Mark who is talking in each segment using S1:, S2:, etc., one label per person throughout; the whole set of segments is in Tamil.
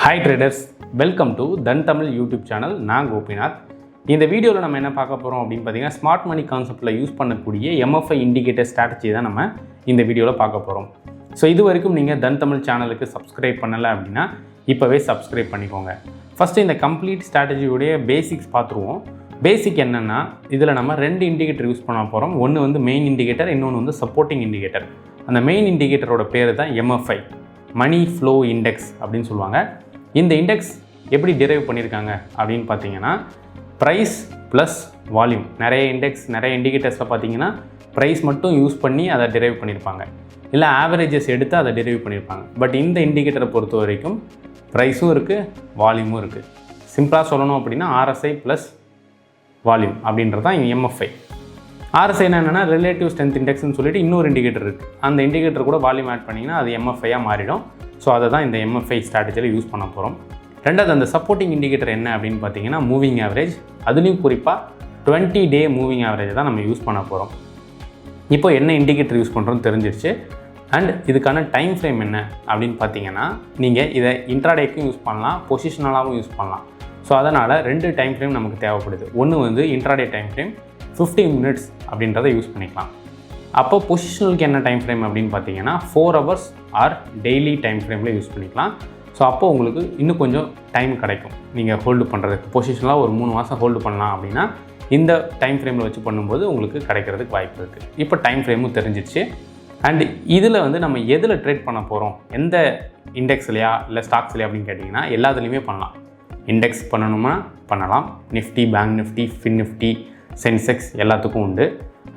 S1: ஹாய் ட்ரேடர்ஸ், வெல்கம் டு தன் தமிழ் யூடியூப் சேனல். நான் கோபிநாத். இந்த வீடியோவில் நம்ம என்ன பார்க்க போகிறோம் அப்படின்னு பார்த்தீங்கன்னா, ஸ்மார்ட் மணி கான்செப்ட்டில் யூஸ் பண்ணக்கூடிய எம்எஃப்ஐ இண்டிகேட்டர் ஸ்ட்ராட்டஜி தான் நம்ம இந்த வீடியோவில் பார்க்க போகிறோம். ஸோ இது வரைக்கும் நீங்கள் தன் தமிழ் சேனலுக்கு சப்ஸ்கிரைப் பண்ணலை அப்படின்னா இப்போவே சப்ஸ்கிரைப் பண்ணிக்கோங்க. ஃபஸ்ட்டு இந்த கம்ப்ளீட் ஸ்ட்ராட்டஜியோடைய பேசிக்ஸ் பார்த்துருவோம். பேசிக் என்னென்னா, இதில் நம்ம ரெண்டு இண்டிகேட்டர் யூஸ் பண்ண போகிறோம். ஒன்று வந்து மெயின் இண்டிகேட்டர், இன்னொன்று வந்து சப்போர்ட்டிங் இண்டிகேட்டர். அந்த மெயின் இண்டிகேட்டரோட பேர் தான் எம்எஃப்ஐ, மணி ஃப்ளோ இண்டெக்ஸ் அப்படின்னு சொல்லுவாங்க. இந்த இண்டெக்ஸ் எப்படி டிரைவ் பண்ணியிருக்காங்க அப்படின்னு பார்த்தீங்கன்னா, ப்ரைஸ் ப்ளஸ் வால்யூம். நிறைய இண்டிகேட்டர்ஸில் பார்த்தீங்கன்னா ப்ரைஸ் மட்டும் யூஸ் பண்ணி அதை டிரைவ் பண்ணியிருப்பாங்க, இல்லை ஆவரேஜஸ் எடுத்து அதை டிரைவ் பண்ணியிருப்பாங்க. பட் இந்த இண்டிகேட்டரை பொறுத்த வரைக்கும் ப்ரைஸும் இருக்குது, வால்யூமும் இருக்குது. சிம்பிளாக சொல்லணும் அப்படின்னா ஆர்எஸ்ஐ ப்ளஸ் வால்யூம் அப்படின்றது தான் எம்எஃப்ஐ. ஆர்எஸ்ஐனா என்னென்னா ரிலேட்டிவ் ஸ்ட்ரென்த் இண்டெக்ஸ்னு சொல்லிட்டு இன்னொரு இண்டிகேட்டர் இருக்குது. அந்த இண்டிகேட்டர் கூட வால்யூம் ஆட் பண்ணிங்கன்னா அது எம்எஃப்ஐயாக மாறிடும். ஸோ அதை தான் இந்த எம்எஃப்ஐ ஸ்ட்ராட்டஜியில் யூஸ் பண்ண போகிறோம். ரெண்டாவது, அந்த சப்போர்ட்டிங் இண்டிகேட்டர் என்ன அப்படின்னு பார்த்தீங்கன்னா, மூவிங் ஆவரேஜ். அதுலேயும் குறிப்பாக 20 டே மூவிங் ஆவரேஜ் தான் நம்ம யூஸ் பண்ண போகிறோம். இப்போ என்ன இண்டிகேட்டர் யூஸ் பண்ணுறோன்னு தெரிஞ்சிருச்சு. அண்ட் இதுக்கான டைம் ஃப்ரேம் என்ன அப்படின்னு பார்த்தீங்கன்னா, நீங்கள் இதை இன்ட்ராடேக்கும் யூஸ் பண்ணலாம், பொசிஷனலாகவும் யூஸ் பண்ணலாம். ஸோ அதனால் ரெண்டு டைம் ஃப்ரேம் நமக்கு தேவைப்படுது. ஒன்று வந்து இன்ட்ராடே டைம் ஃப்ரேம் 15 மினிட்ஸ் அப்படின்றத யூஸ் பண்ணிக்கலாம். அப்போ பொசிஷனலுக்கு என்ன டைம் ஃப்ரேம் அப்படின்னு பார்த்தீங்கன்னா 4 ஹவர்ஸ் ஆர் டெய்லி டைம் ஃப்ரேமில் யூஸ் பண்ணிக்கலாம். ஸோ அப்போ உங்களுக்கு இன்னும் கொஞ்சம் டைம் கிடைக்கும் நீங்கள் ஹோல்டு பண்ணுறதுக்கு. பொசிஷனலாக ஒரு 3 மாதம் ஹோல்டு பண்ணலாம் அப்படின்னா இந்த டைம் ஃப்ரேமில் வச்சு பண்ணும்போது உங்களுக்கு கிடைக்கிறதுக்கு வாய்ப்பு இருக்குது. இப்போ டைம் ஃப்ரேமும் தெரிஞ்சிச்சு. அண்ட் இதில் வந்து நம்ம எதில் ட்ரேட் பண்ண போகிறோம், எந்த இண்டெக்ஸ்லையா இல்லை ஸ்டாக்ஸ்லையா அப்படின்னு கேட்டிங்கன்னா, எல்லாத்துலேயுமே பண்ணலாம். இண்டெக்ஸ் பண்ணணுமா பண்ணலாம், Nifty, bank Nifty, fin Nifty, Sensex எல்லாத்துக்கும் உண்டு.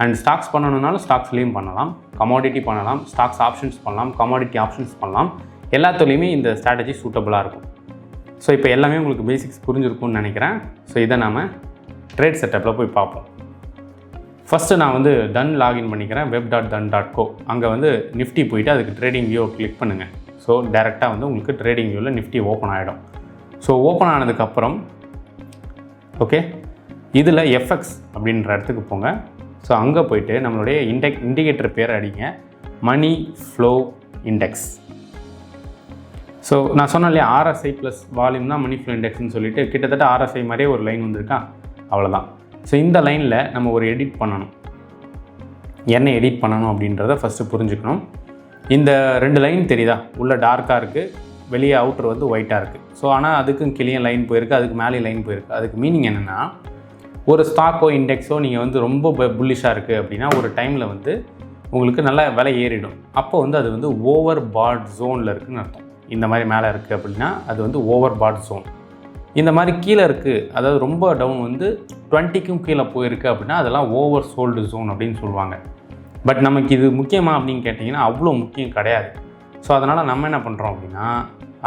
S1: அண்ட் ஸ்டாக்ஸ் பண்ணணுன்னாலும் ஸ்டாக்ஸ்லேயும் பண்ணலாம், கமாடிட்டி பண்ணலாம், ஸ்டாக்ஸ் ஆப்ஷன்ஸ் பண்ணலாம், கமாடிட்டி ஆப்ஷன்ஸ் பண்ணலாம். எல்லாத்துலேயுமே இந்த ஸ்ட்ராட்டஜி சூட்டபுளாக இருக்கும். ஸோ இப்போ எல்லாமே உங்களுக்கு பேசிக்ஸ் புரிஞ்சிருக்கும்னு நினைக்கிறேன். ஸோ இதை நாம் ட்ரேட் செட்டப்பில் போய் பார்ப்போம். ஃபஸ்ட்டு நான் வந்து தன் லாகின் பண்ணிக்கிறேன், web.dhan.co. அங்கே வந்து நிஃப்டி போயிட்டு அதுக்கு ட்ரேடிங் வியூவை கிளிக் பண்ணுங்கள். ஸோ டேரெக்டாக வந்து உங்களுக்கு ட்ரேடிங் வியூவில் நிஃப்டி ஓப்பன் ஆகிடும். ஸோ ஓப்பன் ஆனதுக்கப்புறம் ஓகே, இதில் எஃப்எக்ஸ் அப்படின்ற இடத்துக்கு போங்க. ஸோ அங்கே போய்ட்டு நம்மளுடைய இண்டிகேட்டர் பேர் அடிங்க, மணி ஃப்ளோ இண்டெக்ஸ். ஸோ நான் சொன்னேன் இல்லையா, ஆர்எஸ்ஐ ப்ளஸ் வால்யூம் தான் மணி ஃப்ளோ இண்டெக்ஸ்னு சொல்லிட்டு கிட்டத்தட்ட ஆர்எஸ்ஐ மாதிரியே ஒரு லைன் வந்திருக்கா, அவ்வளோதான். ஸோ இந்த லைனில் நம்ம ஒரு எடிட் பண்ணணும். என்ன எடிட் பண்ணணும் அப்படின்றத ஃபஸ்ட்டு புரிஞ்சுக்கணும். இந்த 2 லைன் தெரியுதா, உள்ள டார்க்காக இருக்குது, வெளியே அவுட்டர் வந்து ஒயிட்டாக இருக்குது. ஸோ ஆனால் அதுக்கும் கிளியே லைன் போயிருக்கு, அதுக்கு மேலே லைன் போயிருக்கு. அதுக்கு மீனிங் என்னென்னா, ஒரு ஸ்டாக்கோ இண்டெக்ஸோ நீங்கள் வந்து ரொம்ப புல்லிஷாக இருக்குது அப்படின்னா ஒரு டைமில் வந்து உங்களுக்கு நல்ல விலை ஏறிடும். அப்போ வந்து அது வந்து ஓவர் பாட் ஜோனில் இருக்குதுன்னு அர்த்தம். இந்த மாதிரி மேலே இருக்குது அப்படின்னா அது வந்து ஓவர் பாட் ஜோன். இந்த மாதிரி கீழே இருக்குது, அதாவது ரொம்ப டவுன் வந்து 20க்கும் கீழே போயிருக்கு அப்படின்னா அதெல்லாம் ஓவர் சோல்டு ஜோன் அப்படின்னு சொல்லுவாங்க. பட் நமக்கு இது முக்கியமா அப்படின்னு கேட்டிங்கன்னா அவ்வளோ முக்கியம் கிடையாது. ஸோ அதனால் நம்ம என்ன பண்ணுறோம் அப்படின்னா,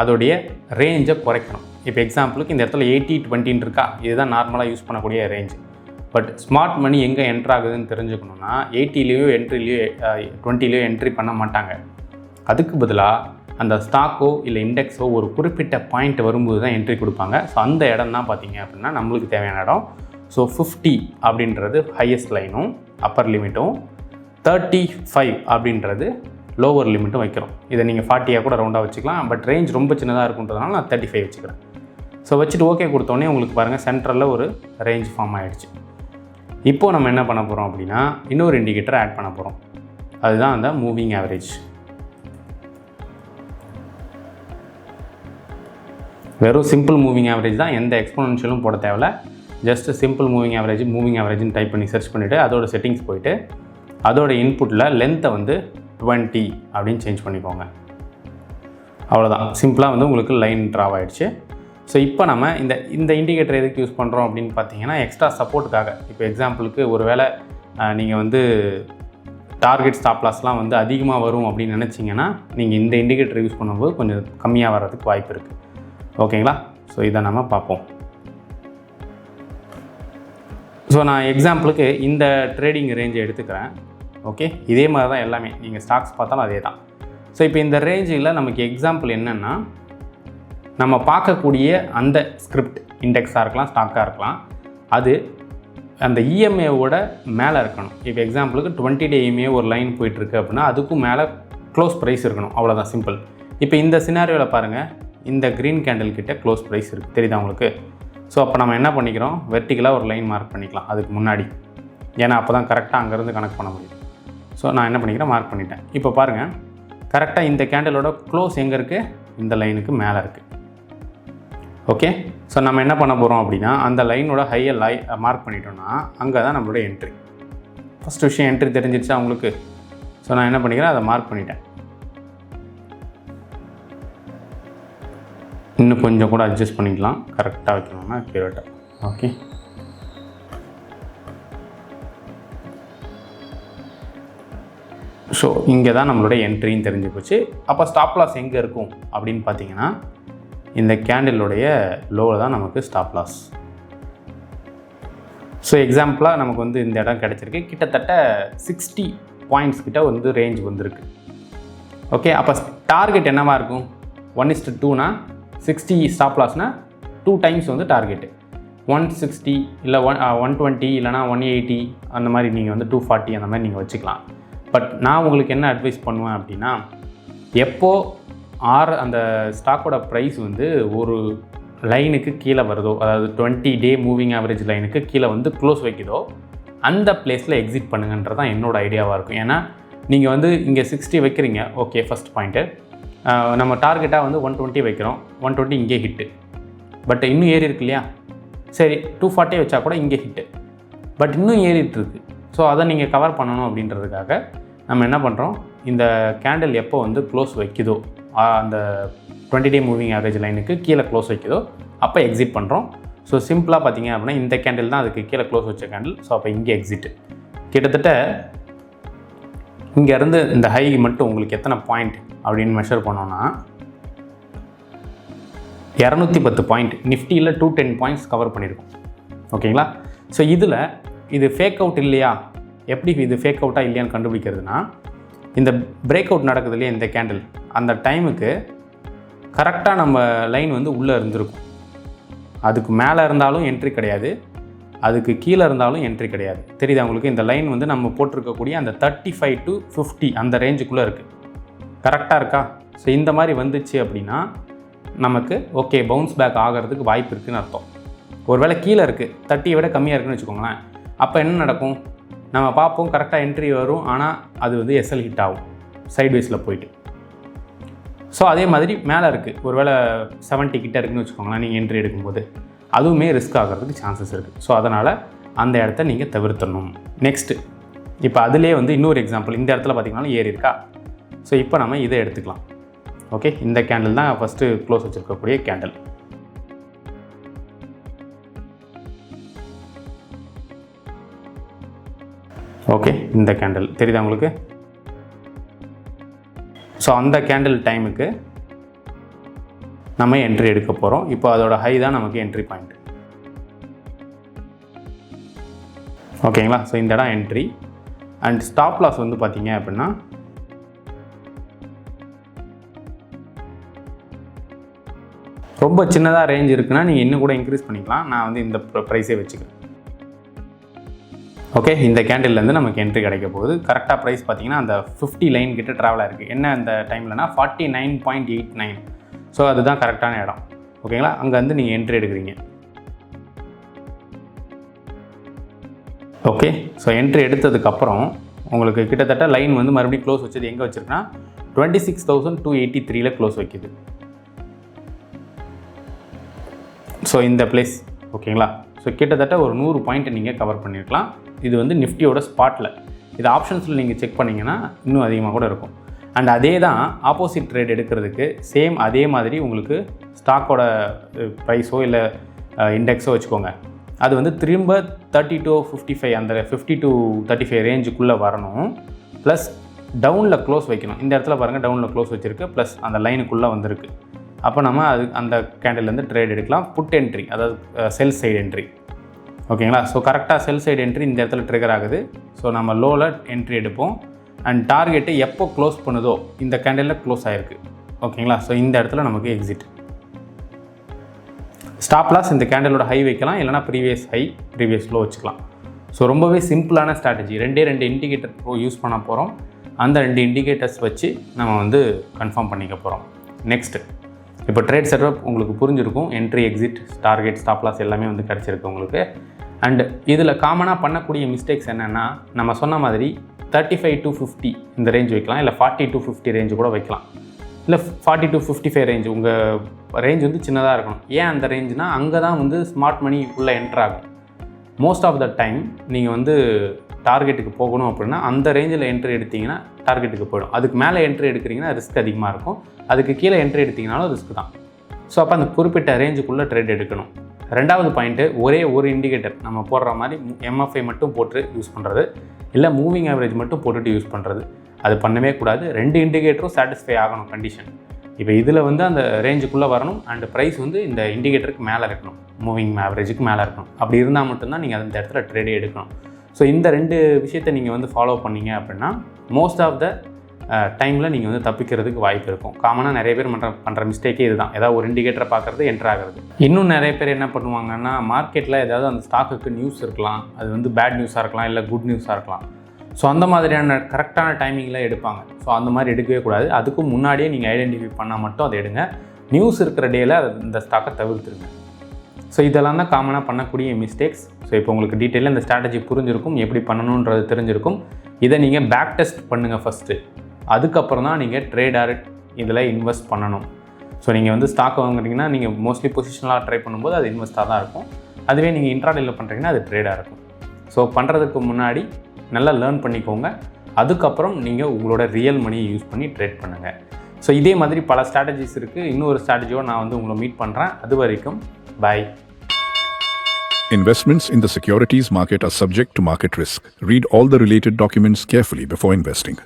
S1: அதோடைய ரேஞ்சை குறைக்கணும். இப்போ எக்ஸாம்பிளுக்கு இந்த இடத்துல 80-20 இருக்கா, இதுதான் நார்மலாக யூஸ் பண்ணக்கூடிய ரேஞ்ச். பட் ஸ்மார்ட் மணி எங்கே என்ட்ரு ஆகுதுன்னு தெரிஞ்சுக்கணுன்னா 80லேயோ 20லேயோ என்ட்ரி பண்ண மாட்டாங்க. அதுக்கு பதிலாக அந்த ஸ்டாக்கோ இல்லை இண்டெக்ஸோ ஒரு குறிப்பிட்ட பாயிண்ட் வரும்போது தான் என்ட்ரி கொடுப்பாங்க. ஸோ அந்த இடம் தான் பார்த்தீங்க அப்படின்னா நம்மளுக்கு தேவையான இடம். ஸோ 50 அப்படின்றது ஹையஸ்ட் லைனும் அப்பர் லிமிட்டும், 35 அப்படின்றது லோவர் லிமிட்டும் வைக்கிறோம். இதை நீங்கள் 40 கூட ரவுண்டாக வச்சுக்கலாம். பட் ரேஞ்ச் ரொம்ப சின்னதாக இருக்குன்றதுனால நான் 35 வச்சுக்கிறேன். ஸோ வச்சுட்டு ஓகே கொடுத்தோடனே உங்களுக்கு பாருங்கள் சென்ட்ரலில் ஒரு ரேஞ்ச் ஃபார்ம் ஆகிடுச்சு. இப்போது நம்ம என்ன பண்ண போகிறோம் அப்படின்னா, இன்னொரு இண்டிகேட்டர் ஆட் பண்ண போகிறோம். அதுதான் அந்த மூவிங் ஆவரேஜ். வெறும் சிம்பிள் மூவிங் ஆவரேஜ் தான், எந்த எக்ஸ்போனன்ஷியலும் போட தேவையில்ல. ஜஸ்ட் சிம்பிள் மூவிங் ஆவரேஜ்னு டைப் பண்ணி சர்ச் பண்ணிவிட்டு அதோட செட்டிங்ஸ் போயிட்டு அதோட இன்புட்டில் லென்த்தை வந்து 20 அப்படின்னு சேஞ்ச் பண்ணிக்கோங்க. அவ்வளோதான், சிம்பிளாக வந்து உங்களுக்கு லைன் ட்ராவ் ஆகிடுச்சு. ஸோ இப்போ நம்ம இந்த இண்டிகேட்டர் எதுக்கு யூஸ் பண்ணுறோம் அப்படின்னு பார்த்தீங்கன்னா, எக்ஸ்ட்ரா சப்போர்ட்டுக்காக. இப்போ எக்ஸாம்பிளுக்கு ஒரு வேளை நீங்கள் வந்து டார்கெட் ஸ்டாப் லாஸ்லாம் வந்து அதிகமாக வரும் அப்படின்னு நினச்சிங்கன்னா நீங்கள் இந்த இண்டிகேட்டர் யூஸ் பண்ணும்போது கொஞ்சம் கம்மியாக வர்றதுக்கு வாய்ப்பு இருக்குது. ஓகேங்களா? ஸோ இதை நம்ம பார்ப்போம். ஸோ நான் எக்ஸாம்பிளுக்கு இந்த ட்ரேடிங் ரேஞ்சை எடுத்துக்கிறேன். ஓகே, இதே மாதிரி தான் எல்லாமே, நீங்கள் ஸ்டாக்ஸ் பார்த்தாலும் அதே தான். ஸோ இப்போ இந்த ரேஞ்சில் நமக்கு எக்ஸாம்பிள் என்னென்னா, நம்ம பார்க்கக்கூடிய அந்த ஸ்கிரிப்ட் இண்டெக்ஸாக இருக்கலாம், ஸ்டாக்காக இருக்கலாம், அது அந்த இஎம்ஏவோட மேலே இருக்கணும். இப்போ எக்ஸாம்பிளுக்கு 20 டே இஎம்ஏ ஒரு லைன் போயிட்டுருக்கு அப்படின்னா அதுக்கும் மேலே க்ளோஸ் ப்ரைஸ் இருக்கணும். அவ்வளோதான், சிம்பிள். இப்போ இந்த சினாரியோவில் பாருங்கள், இந்த க்ரீன் கேண்டில் கிட்ட க்ளோஸ் ப்ரைஸ் இருக்குது, தெரியுதா உங்களுக்கு? ஸோ அப்போ நம்ம என்ன பண்ணிக்கிறோம், வெர்டிக்கலாக ஒரு லைன் மார்க் பண்ணிக்கலாம் அதுக்கு முன்னாடி, ஏன்னா அப்போ தான் கரெக்டாக அங்கேருந்து கனெக்ட் பண்ண முடியும். ஸோ நான் என்ன பண்ணிக்கிறேன், மார்க் பண்ணிட்டேன். இப்போ பாருங்கள், கரெக்டாக இந்த கேண்டிலோட க்ளோஸ் எங்கே இருக்குது, இந்த லைனுக்கு மேலே இருக்குது. ஓகே, ஸோ நம்ம என்ன பண்ண போகிறோம் அப்படின்னா, அந்த லைனோட ஹையை மார்க் பண்ணிட்டோம்னா அங்கே தான் நம்மளோட என்ட்ரி. ஃபஸ்ட் விஷயம் என்ட்ரி தெரிஞ்சிருச்சா உங்களுக்கு? ஸோ நான் என்ன பண்ணிக்கிறேன், அதை மார்க் பண்ணிட்டேன். இன்னும் கொஞ்சம் கூட அட்ஜஸ்ட் பண்ணிக்கலாம், கரெக்டாக வைக்கணும்னா அக்யூரேட்டாக. ஓகே, ஸோ இங்கே தான் நம்மளோட என்ட்ரின்னு தெரிஞ்சு போச்சு. அப்போ ஸ்டாப் லாஸ் எங்கே இருக்கும் அப்படின்னு பார்த்தீங்கன்னா, இந்த கேண்டிலுடைய லோவில் தான் நமக்கு ஸ்டாப் லாஸ். ஸோ எக்ஸாம்பிளாக நமக்கு வந்து இந்த இடம் கிடச்சிருக்கு, கிட்டத்தட்ட 60 பாயிண்ட்ஸ் கிட்ட வந்து ரேஞ்ச் வந்திருக்கு. ஓகே, அப்போ டார்கெட் என்னவா இருக்கும், 1:2னா 60 ஸ்டாப் லாஸ்னால் 2 டைம்ஸ் வந்து டார்கெட்டு 160 இல்லை 120 இல்லைனா 180 அந்த மாதிரி நீங்கள் வந்து 240 அந்த மாதிரி நீங்கள் வச்சுக்கலாம். பட் நான் உங்களுக்கு என்ன அட்வைஸ் பண்ணுவேன் அப்படின்னா, எப்போது அந்த ஸ்டாக்கோட ப்ரைஸ் வந்து ஒரு லைனுக்கு கீழே வருதோ, அதாவது 20 டே மூவிங் ஆவரேஜ் லைனுக்கு கீழே வந்து க்ளோஸ் வைக்குதோ, அந்த பிளேஸில் எக்ஸிட் பண்ணுங்கன்றது தான் என்னோடய ஐடியாவாக இருக்கும். ஏன்னா நீங்கள் வந்து இங்கே 60 வைக்கிறீங்க, ஓகே ஃபஸ்ட் பாயிண்ட்டு, நம்ம டார்கெட்டாக வந்து 120 வைக்கிறோம், 120 இங்கே ஹிட்டு, பட் இன்னும் ஏறி இருக்கு இல்லையா, சரி 240 வச்சா கூட இங்கே ஹிட்டு, பட் இன்னும் ஏறிட்டுருக்கு. ஸோ அதை நீங்கள் கவர் பண்ணணும் அப்படின்றதுக்காக நம்ம என்ன பண்ணுறோம், இந்த கேண்டில் எப்போ வந்து க்ளோஸ் வைக்குதோ, அந்த 20 டே மூவிங் ஆவரேஜ் லைனுக்கு கீழே க்ளோஸ் வைக்குதோ அப்போ எக்ஸிட் பண்ணுறோம். ஸோ சிம்பிளாக பார்த்தீங்க அப்படின்னா இந்த கேண்டில் தான் அதுக்கு கீழே க்ளோஸ் வச்ச கேண்டில். ஸோ அப்போ இங்கே எக்ஸிட்டு. கிட்டத்தட்ட இங்கேருந்து இந்த ஹை மட்டும் உங்களுக்கு எத்தனை பாயிண்ட் அப்படின்னு மெஷர் பண்ணோன்னா 210 பாயிண்ட், நிஃப்டியில் 210 பாயிண்ட்ஸ் கவர் பண்ணியிருக்கோம். ஓகேங்களா? ஸோ இதில் இது ஃபேக் அவுட் இல்லையா, எப்படி இது ஃபேக் அவுட்டாக இல்லையான்னு கண்டுபிடிக்கிறதுனா, இந்த பிரேக் அவுட் நடக்குது இல்லையா இந்த கேண்டில், அந்த டைமுக்கு கரெக்டாக நம்ம லைன் வந்து உள்ளே இருந்திருக்கும். அதுக்கு மேலே இருந்தாலும் என்ட்ரி கிடையாது, அதுக்கு கீழே இருந்தாலும் என்ட்ரி கிடையாது. தெரியுதா உங்களுக்கு? இந்த லைன் வந்து நம்ம போட்டிருக்கக்கூடிய அந்த 35 to 50 அந்த ரேஞ்சுக்குள்ளே இருக்குது. கரெக்டாக இருக்கா? ஸோ இந்த மாதிரி வந்துச்சு அப்படின்னா நமக்கு ஓகே பவுன்ஸ் பேக் ஆகிறதுக்கு வாய்ப்பு இருக்குதுன்னு அர்த்தம். ஒருவேளை கீழே இருக்குது, 30 விட கம்மியாக இருக்குதுன்னு வச்சுக்கோங்களேன், அப்போ என்ன நடக்கும், நம்ம பார்ப்போம் கரெக்டாக என்ட்ரி வரும், ஆனால் அது வந்து எஸ்எல் ஹிட் ஆகும் சைட்வேஸில் போயிட்டு. ஸோ அதே மாதிரி மேலே இருக்குது, ஒருவேளை 70 கிட்ட இருக்குதுன்னு வச்சுக்கோங்களேன், நீங்கள் என்ட்ரி எடுக்கும்போது அதுவுமே ரிஸ்க் ஆகிறதுக்கு சான்சஸ் இருக்குது. ஸோ அதனால் அந்த இடத்த நீங்கள் தவிர்த்தணும். நெக்ஸ்ட்டு இப்போ அதிலே வந்து இன்னொரு எக்ஸாம்பிள், இந்த இடத்துல பார்த்திங்கன்னா ஏறி இருக்கா. ஸோ இப்போ நம்ம இதை எடுத்துக்கலாம். ஓகே, இந்த கேண்டில் தான் ஃபஸ்ட்டு க்ளோஸ் வச்சுருக்கக்கூடிய கேண்டில். ஓகே, இந்த கேண்டில் தெரியுதா உங்களுக்கு? ஸோ அந்த கேண்டில் டைமுக்கு நம்ம என்ட்ரி எடுக்க போகிறோம். இப்போ அதோட ஹை தான் நமக்கு என்ட்ரி பாயிண்ட். ஓகேங்களா? ஸோ இந்த இடம் என்ட்ரி. அண்ட் ஸ்டாப் லாஸ் வந்து பார்த்தீங்க அப்படின்னா ரொம்ப சின்னதாக ரேஞ்ச் இருக்குன்னா நீங்கள் இன்னும் கூட இன்க்ரீஸ் பண்ணிக்கலாம். நான் வந்து இந்த ப்ரைஸே வச்சுக்கிறேன். ஓகே, இந்த கேண்டில்லேருந்து நமக்கு என்ட்ரி கிடைக்க போகுது. கரெக்டாக ப்ரைஸ் பார்த்தீங்கன்னா அந்த 50 லைன் கிட்ட ட்ராவல் ஆகிருக்கு. என்ன அந்த டைம்லனா 49.89. ஸோ அதுதான் கரெக்டான இடம். ஓகேங்களா? அங்கே வந்து நீங்கள் என்ட்ரி எடுக்கிறீங்க. ஓகே, ஸோ என்ட்ரி எடுத்ததுக்கப்புறம் உங்களுக்கு கிட்டத்தட்ட லைன் வந்து மறுபடியும் க்ளோஸ் வச்சது எங்கே வச்சுருக்குன்னா 26,283 க்ளோஸ் வைக்குது. ஸோ இந்த பிளேஸ். ஓகேங்களா? ஸோ கிட்டத்தட்ட ஒரு 100 பாயிண்ட் நீங்கள் கவர் பண்ணியிருக்கலாம். இது வந்து நிஃப்டியோட ஸ்பாட்டில். இது ஆப்ஷன்ஸில் நீங்கள் செக் பண்ணிங்கன்னா இன்னும் அதிகமாக கூட இருக்கும். அண்ட் அதே தான் ஆப்போசிட் ட்ரேட் எடுக்கிறதுக்கு சேம் அதே மாதிரி உங்களுக்கு ஸ்டாக்கோட ப்ரைஸோ இல்லை இண்டெக்ஸோ வச்சுக்கோங்க. அது வந்து திரும்ப 30 to 55 அந்த 50 to 35 ரேஞ்சுக்குள்ளே வரணும். ப்ளஸ் டவுனில் க்ளோஸ் வைக்கணும். இந்த இடத்துல பாருங்கள் டவுனில் க்ளோஸ் வச்சுருக்கு, ப்ளஸ் அந்த லைனுக்குள்ளே வந்திருக்கு. அப்போ நம்ம அந்த கேண்டில்லேருந்து ட்ரேட் எடுக்கலாம். புட் என்ட்ரி, அதாவது செல் சைடு என்ட்ரி. ஓகேங்களா? ஸோ கரெக்டாக செல் சைடு என்ட்ரி இந்த இடத்துல ட்ரிகர் ஆகுது. ஸோ நம்ம லோவில் என்ட்ரி எடுப்போம். அண்ட் டார்கெட்டு எப்போ க்ளோஸ் பண்ணுதோ இந்த கேண்டிலில் க்ளோஸ் ஆகிருக்கு. ஓகேங்களா? ஸோ இந்த இடத்துல நமக்கு எக்ஸிட். ஸ்டாப் லாஸ் இந்த கேண்டிலோட ஹை வைக்கலாம், இல்லைனா ப்ரீவியஸ் ஹை ப்ரீவியஸ் லோ வச்சுக்கலாம். ஸோ ரொம்பவே சிம்பிளான ஸ்ட்ராட்டஜி. ரெண்டு இண்டிகேட்டர் யூஸ் பண்ண போகிறோம். அந்த 2 இண்டிகேட்டர்ஸ் வச்சு நம்ம வந்து கன்ஃபார்ம் பண்ணிக்க போகிறோம். நெக்ஸ்ட்டு இப்போ ட்ரேட் செட்டப் உங்களுக்கு புரிஞ்சிருக்கும். Entry, exit, target, stop loss எல்லாமே வந்து கிடச்சிருக்கு உங்களுக்கு. அண்ட் இதில் காமனாக பண்ணக்கூடிய மிஸ்டேக்ஸ் என்னென்னா, நம்ம சொன்ன மாதிரி 35 to 50 இந்த ரேஞ்ச் வைக்கலாம், இல்லை 40 to 50 ரேஞ்சு கூட வைக்கலாம், இல்லை 40 to 55 ரேஞ்ச். உங்கள் ரேஞ்ச் வந்து சின்னதாக இருக்கணும். ஏன் அந்த ரேஞ்சுனால் அங்கே தான் வந்து ஸ்மார்ட் மணி உள்ளே என்ட்ரு ஆகும். மோஸ்ட் ஆஃப் த டைம் நீங்கள் வந்து டார்கெட்டுக்கு போகணும் அப்படின்னா அந்த ரேஞ்சில் என்ட்ரி எடுத்திங்கன்னா டார்கெட்டுக்கு போயிடும். அதுக்கு மேலே என்ட்ரி எடுக்கிறீங்கன்னா ரிஸ்க் அதிகமாக இருக்கும். அதுக்கு கீழே என்ட்ரி எடுத்திங்கனாலும் ரிஸ்க் தான். ஸோ அப்போ அந்த குறிப்பிட்ட ரேஞ்சுக்குள்ளே ட்ரேட் எடுக்கணும். ரெண்டாவது பாயிண்ட்டு, ஒரே ஒரு இண்டிகேட்டர் நம்ம போடுற மாதிரி MFI மட்டும் போட்டு யூஸ் பண்ணுறது, இல்லை மூவிங் ஆவரேஜ் மட்டும் போட்டுட்டு யூஸ் பண்ணுறது. அது பண்ணவே கூடாது. 2 இண்டிகேட்டரும் சாட்டிஸ்ஃபை ஆகணும் கண்டிஷன். இப்போ இதில் வந்து அந்த ரேஞ்சுக்குள்ளே வரணும் அண்ட் ப்ரைஸ் வந்து இந்த இண்டிகேட்டருக்கு மேலே இருக்கணும், மூவிங் ஆவரேஜுக்கு மேலே இருக்கணும். அப்படி இருந்தால் மட்டும்தான் நீங்கள் அந்த இடத்துல ட்ரேடே எடுக்கணும். ஸோ இந்த 2 விஷயத்தை நீங்கள் வந்து ஃபாலோ பண்ணீங்க அப்படின்னா மோஸ்ட் ஆஃப் த டைமில் நீங்கள் வந்து தப்பிக்கிறதுக்கு வாய்ப்பு இருக்கும். காமனாக நிறைய பேர் பண்ணுற மிஸ்டேக்கே இதுதான். ஏதாவது ஒரு இண்டிகேட்டரை பார்க்குறது, என்ட்ரு ஆகிறது. இன்னும் நிறைய பேர் என்ன பண்ணுவாங்கன்னா, மார்க்கெட்டில் ஏதாவது அந்த ஸ்டாக்குக்கு நியூஸ் இருக்கலாம், அது வந்து பேட் நியூஸாக இருக்கலாம், இல்லை குட் நியூஸாக இருக்கலாம். ஸோ அந்த மாதிரியான கரெக்டான டைமிங்கில் எடுப்பாங்க. ஸோ அந்த மாதிரி எடுக்கவே கூடாது. அதுக்கும் முன்னாடியே நீங்கள் ஐடென்டிஃபை பண்ணால் மட்டும் அதை எடுங்க. நியூஸ் இருக்கிற டேயில் இந்த ஸ்டாக்கை தவிர்த்துருங்க. ஸோ இதெல்லாம் தான் காமனாக பண்ணக்கூடிய மிஸ்டேக்ஸ். ஸோ இப்போ உங்களுக்கு டீட்டெயிலாக இந்த ஸ்ட்ராட்டஜி புரிஞ்சிருக்கும், எப்படி பண்ணணுன்றது தெரிஞ்சிருக்கும். இதை நீங்கள் பேக் டெஸ்ட் பண்ணுங்கள் ஃபஸ்ட்டு. அதுக்கப்புறம் தான் நீங்கள் ட்ரேடர் இதில் இன்வெஸ்ட் பண்ணணும். ஸோ நீங்கள் வந்து ஸ்டாக்கை வாங்குறீங்கன்னா நீங்கள் மோஸ்ட்லி பொசிஷனலாக ட்ரை பண்ணும்போது அது இன்வெஸ்ட்டாக தான் இருக்கும். அதுவே நீங்கள் இன்ட்ராடேயில் பண்ணுறீங்கன்னா அது ட்ரேடாக இருக்கும். ஸோ பண்ணுறதுக்கு முன்னாடி நல்லா லேர்ன் பண்ணிக்கோங்க. அதுக்கப்புறம் நீங்கள் உங்களோட ரியல் மணியை யூஸ் பண்ணி ட்ரேட் பண்ணுங்கள். ஸோ இதே மாதிரி பல ஸ்ட்ராட்டஜிஸ் இருக்குது. இன்னொரு ஸ்ட்ராட்டஜியோடு நான் வந்து உங்களை மீட் பண்ணுறேன். அது வரைக்கும் bye.
S2: Investments in the securities market are subject to market risk. Read all the related documents carefully before investing.